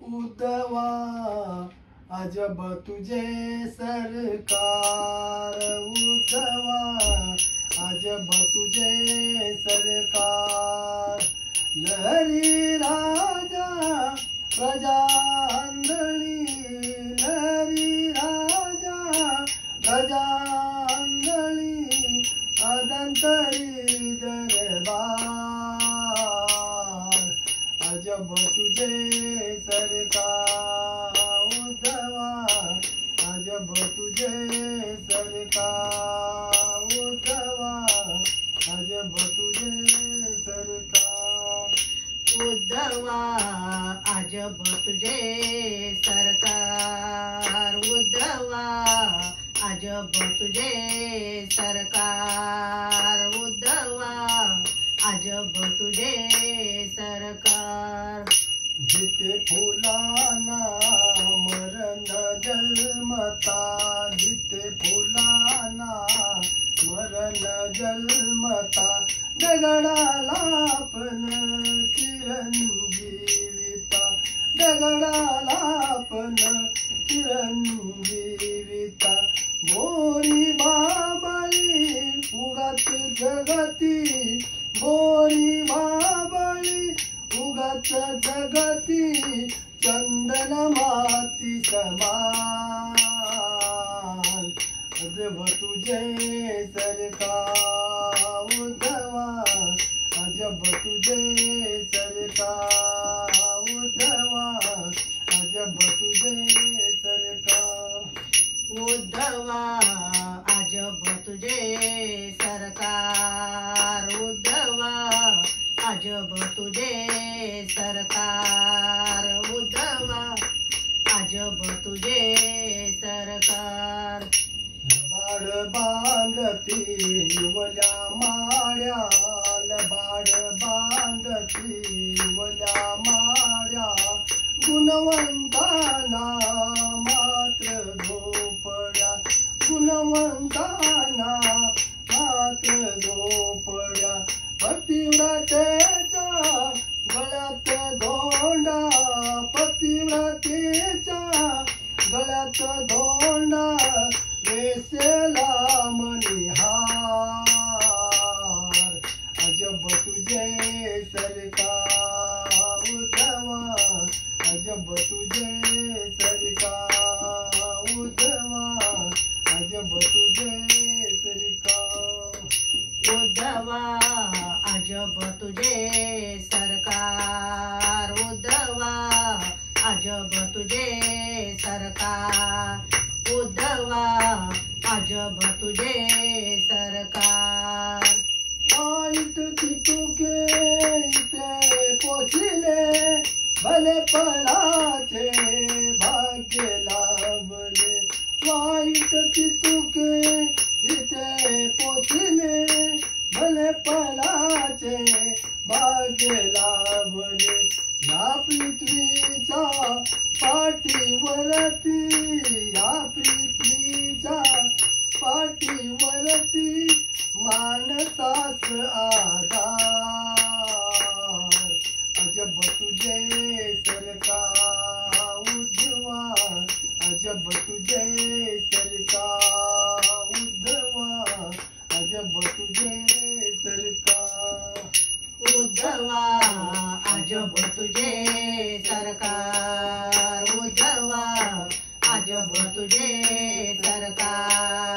उद्धवा अजब तुझे सरकार, उद्धवा अजब तुझे सरकार. लहरी राजा प्रजा आंधळी, लहरी राजा प्रजा आंधळी, अदंतरी दरबार. अजब तुझे सरकार, उद्धवा अजब तुझे सरकार, उद्धवा अजब तुझे सरकार. उद्धवा अजब तुझे सरकार, उद्धवा अजब तुझे सरकार, उद्धवा अजब तुझे सरकार. जिथे फुलांना मरण जन्मता, जिथे फुलांना मरण जन्मता, दगडाला पण चिरंजीविता, दगडाला पण चिरंजीविता. बोरी बाबळी उगाच जगती, बोरी बाबळी उगाच जगती, चंदन माती समान. अजब तुझे सरकार, उद्धवा अजब तुझे सरकार, उद्धवा अजब तुझे सरकार. उद्धवा अजब तुझे सरकार, उद्धवा अजब तुझे सरकार, उद्धवा अजब तुझे सरकार. लबाड बांधती वल्या माड्या, लबाड बांधती वल्या माड्या, गुणवंताना मात्र झोपड्या, गुणवंताना मात्र झोपड्या. पतिव्रतेच्या गळ्यात धोंडा, पतिव्रतेच्या गळ्यात धोंडा, वेसेला मनिहार. अजब तुझे सरकार, उद्धवा अजब तुझे सरकार, उद्धवा अजब तुझे सरकार. उद्धवा अजब तुझे सरकार, उद्धवा अजब तुझे सरकार, उद्धवा अजब तुझे सरकार. वाईट चितुके इथे पोचले, भलेपणाचे भाग्य लाभले. वाईट चितुके इथे पोचले, भलेपणाचे भाग्य लाभले. या पृथ्वीच्या पाठीवरती, या पृथ्वीच्या पाठीवरती, मानसास आधार. अजब तुझे सरकार, उद्धवा अजब तुझे सरकार, उद्धवा अजब तुझे सरकार. उद्धवा अजब तुझे सरकार, उद्धवा अजब तुझे सरकार.